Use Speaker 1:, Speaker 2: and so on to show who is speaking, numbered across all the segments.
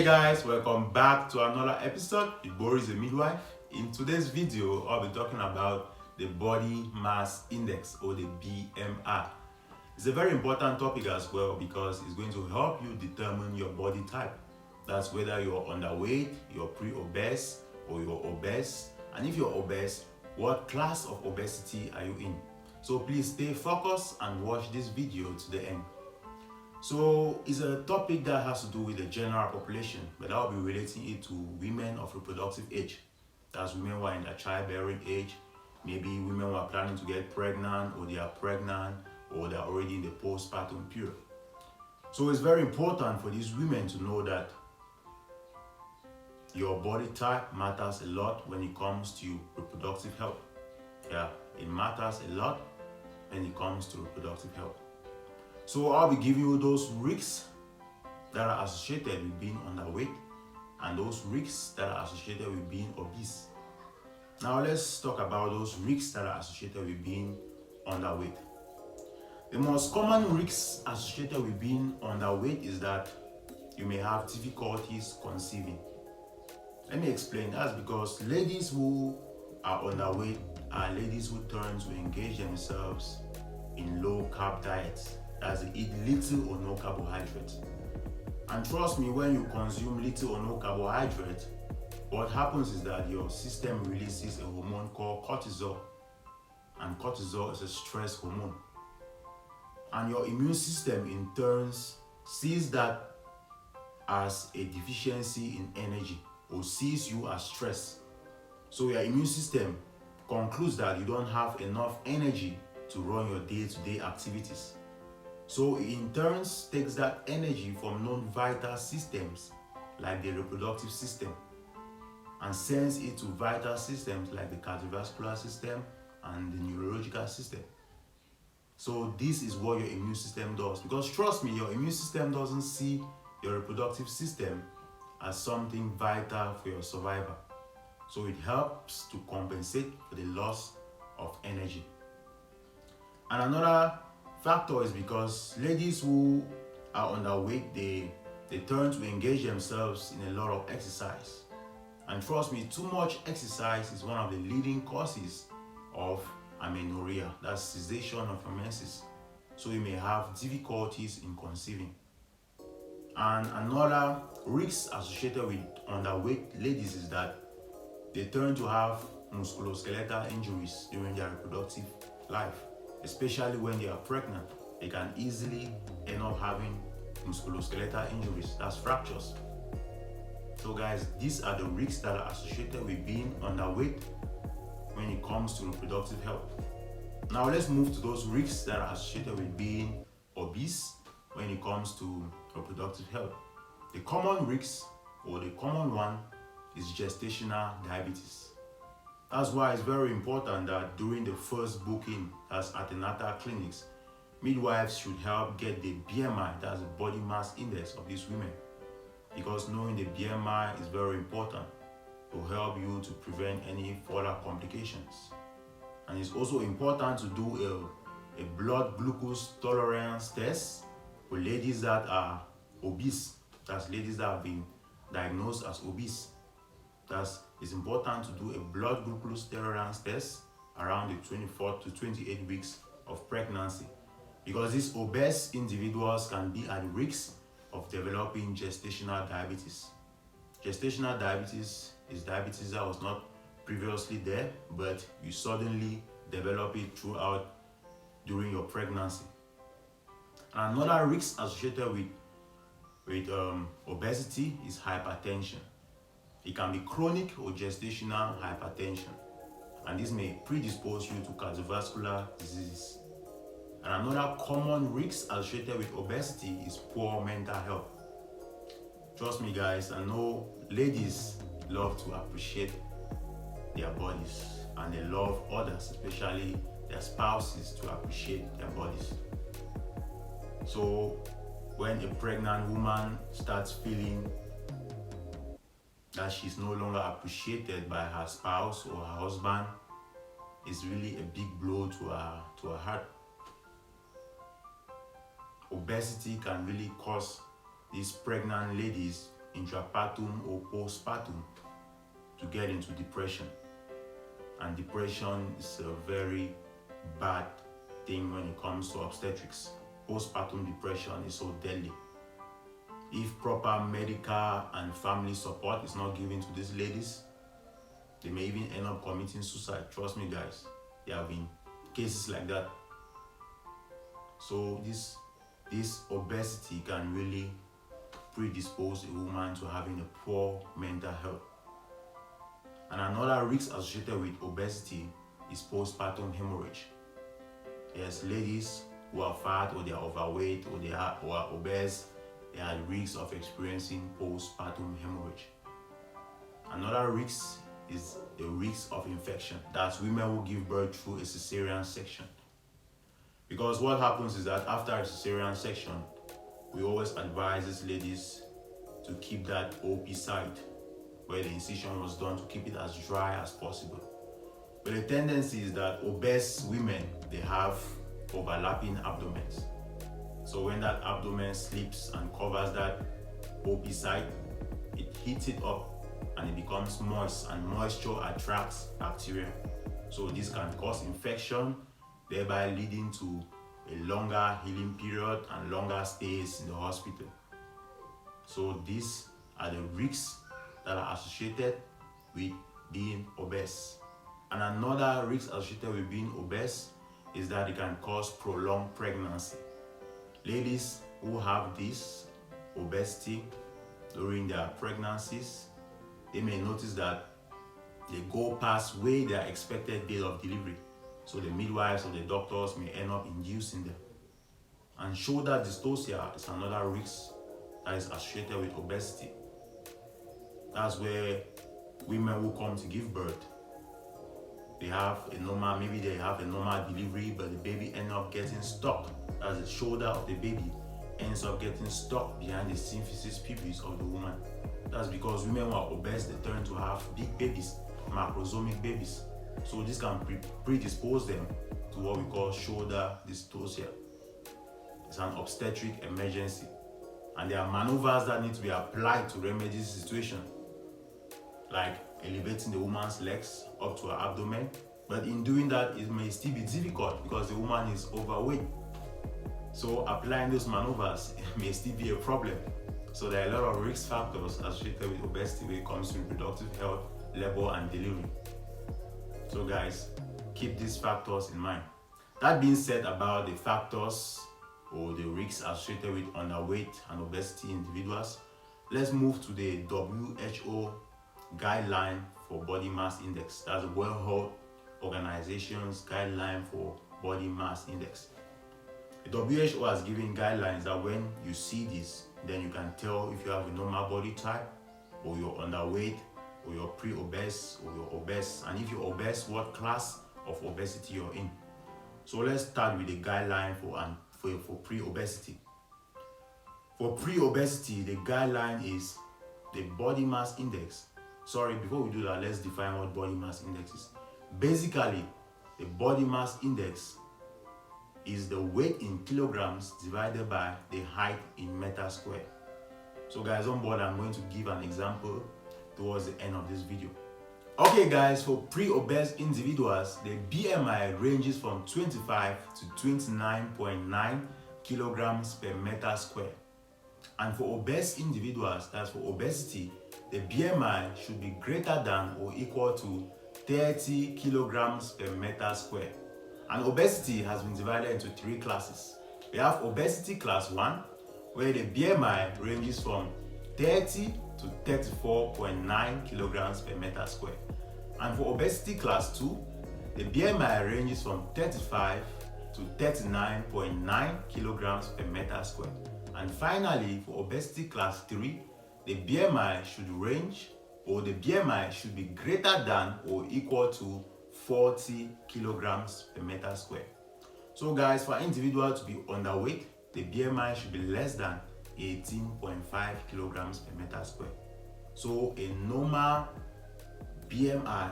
Speaker 1: Hey guys, welcome back to another episode with Boris the Midwife. In today's video, I'll be talking about the body mass index or the BMI. It's a very important topic as well because it's going to help you determine your body type. That's whether you're underweight, you're pre-obese, or you're obese. And if you're obese, what class of obesity are you in? So please stay focused and watch this video to the end. So it's a topic that has to do with the general population, but I'll be relating it to women of reproductive age. That's women who are in their childbearing age, maybe women who are planning to get pregnant, or they are pregnant, or they are already in the postpartum period. So it's very important for these women to know that your body type matters a lot when it comes to reproductive health. Yeah, it matters a lot when it comes to reproductive health. So I'll be giving you those risks that are associated with being underweight and those risks that are associated with being obese. Now let's talk about those risks that are associated with being underweight. The most common risks associated with being underweight is that you may have difficulties conceiving. Let me explain. That's because ladies who are underweight are ladies who turn to engage themselves in low carb diets. As they eat little or no carbohydrates. And trust me, when you consume little or no carbohydrates, what happens is that your system releases a hormone called cortisol. And cortisol is a stress hormone. And your immune system in turn sees that as a deficiency in energy or sees you as stress. So your immune system concludes that you don't have enough energy to run your day-to-day activities. So it in turn takes that energy from non-vital systems like the reproductive system and sends it to vital systems like the cardiovascular system and the neurological system. So this is what your immune system does, because trust me, your immune system doesn't see your reproductive system as something vital for your survival. So it helps to compensate for the loss of energy. And another factor is because ladies who are underweight, they turn to engage themselves in a lot of exercise. And trust me, too much exercise is one of the leading causes of amenorrhea, that's cessation of menses. So you may have difficulties in conceiving. And another risk associated with underweight ladies is that they turn to have musculoskeletal injuries during their reproductive life. Especially when they are pregnant, they can easily end up having musculoskeletal injuries, that's fractures. So guys, these are the risks that are associated with being underweight when it comes to reproductive health. Now let's move to those risks that are associated with being obese when it comes to reproductive health. The common risk, or the common one, is gestational diabetes. That's why it's very important that during the first booking, as antenatal clinics, midwives should help get the BMI, that's the body mass index of these women. Because knowing the BMI is very important to help you to prevent any further complications. And it's also important to do a blood glucose tolerance test for ladies that are obese. That's ladies that have been diagnosed as obese. It's important to do a blood glucose tolerance test around the 24 to 28 weeks of pregnancy, because these obese individuals can be at risk of developing gestational diabetes. Gestational diabetes is diabetes that was not previously there, but you suddenly develop it during your pregnancy. And another risk associated with obesity is hypertension. It can be chronic or gestational hypertension, and this may predispose you to cardiovascular diseases. And another common risk associated with obesity is poor mental health. Trust me guys, I know ladies love to appreciate their bodies, and they love others, especially their spouses, to appreciate their bodies. So when a pregnant woman starts feeling that she's no longer appreciated by her spouse or her husband, it's really a big blow to her heart. Obesity can really cause these pregnant ladies intrapartum or postpartum to get into depression. And depression is a very bad thing when it comes to obstetrics. Postpartum depression is so deadly. If proper medical and family support is not given to these ladies, they may even end up committing suicide. Trust me, guys, there have been cases like that. So this obesity can really predispose a woman to having a poor mental health. And another risk associated with obesity is postpartum hemorrhage. Yes, ladies who are fat or they are overweight or they are obese, they are at risk of experiencing postpartum hemorrhage. Another risk is the risk of infection. That's women who give birth through a cesarean section. Because what happens is that after a cesarean section, we always advise these ladies to keep that OP site where the incision was done, to keep it as dry as possible. But the tendency is that obese women, they have overlapping abdomens. So when that abdomen slips and covers that OP site, it heats it up and it becomes moist, and moisture attracts bacteria. So this can cause infection, thereby leading to a longer healing period and longer stays in the hospital. So these are the risks that are associated with being obese. And another risk associated with being obese is that it can cause prolonged pregnancy. Ladies who have this obesity during their pregnancies, they may notice that they go past way their expected date of delivery. So the midwives or the doctors may end up inducing them. And shoulder dystocia is another risk that is associated with obesity. That's where women who come to give birth, they have a normal delivery, but the baby ends up getting stuck. As the shoulder of the baby ends up getting stuck behind the symphysis pubis of the woman. That's because women who are obese, they turn to have big babies, macrosomic babies. So this can predispose them to what we call shoulder dystocia. It's an obstetric emergency, and there are maneuvers that need to be applied to remedy this situation, like elevating the woman's legs up to her abdomen. But in doing that, it may still be difficult because the woman is overweight. So applying those maneuvers may still be a problem. So there are a lot of risk factors associated with obesity when it comes to reproductive health, labor, and delivery. So guys, keep these factors in mind. That being said about the factors or the risks associated with underweight and obesity individuals, let's move to the WHO guideline for body mass index. That's the World Health Organization's guideline for body mass index. The WHO has given guidelines that when you see this, then you can tell if you have a normal body type, or you're underweight, or you're pre-obese, or you're obese, and if you're obese, what class of obesity you're in. So let's start with the guideline for pre-obesity. For pre-obesity, the guideline is the body mass index. Sorry, before we do that, let's define what body mass index is. Basically, the body mass index is the weight in kilograms divided by the height in meters squared. So guys, on board, I'm going to give an example towards the end of this video. Okay guys, for pre-obese individuals, the BMI ranges from 25 to 29.9 kilograms per meter squared. And for obese individuals, that's for obesity, the BMI should be greater than or equal to 30 kilograms per meter squared. And obesity has been divided into three classes. We have obesity class 1, where the BMI ranges from 30 to 34.9 kilograms per meter squared. And for obesity class 2, the BMI ranges from 35 to 39.9 kilograms per meter squared. And finally, for obesity class 3, the BMI should range, or the BMI should be greater than or equal to 40 kilograms per meter squared. So guys, for individuals to be underweight, the BMI should be less than 18.5 kilograms per meter squared. So a normal BMI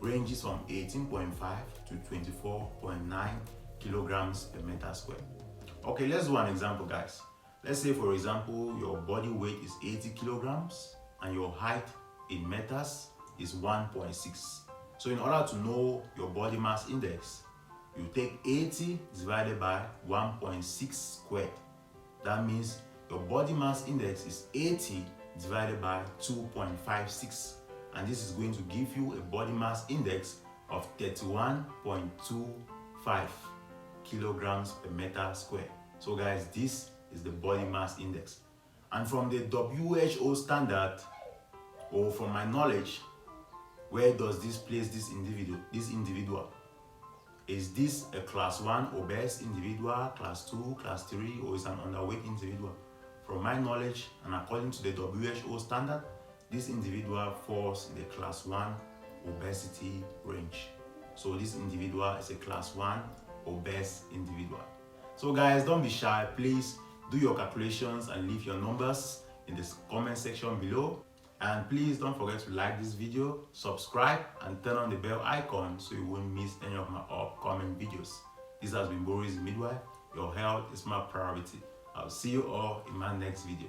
Speaker 1: ranges from 18.5 to 24.9 kilograms per meter squared. Okay, let's do an example, guys. Let's say, for example, your body weight is 80 kilograms and your height in meters is 1.6. So in order to know your body mass index, you take 80 divided by 1.6 squared. That means your body mass index is 80 divided by 2.56. And this is going to give you a body mass index of 31.25 kilograms per meter square. So guys, this is the body mass index. And from the WHO standard, or from my knowledge, where does this place this individual? Is this a class 1 obese individual, class 2, class 3, or is an underweight individual? From my knowledge and according to the WHO standard, this individual falls in the class 1 obesity range. So this individual is a class 1 obese individual. So guys, don't be shy. Please do your calculations and leave your numbers in the comment section below. And please don't forget to like this video, subscribe, and turn on the bell icon so you won't miss any of my upcoming videos. This has been Boris the Midwife. Your health is my priority. I'll see you all in my next video.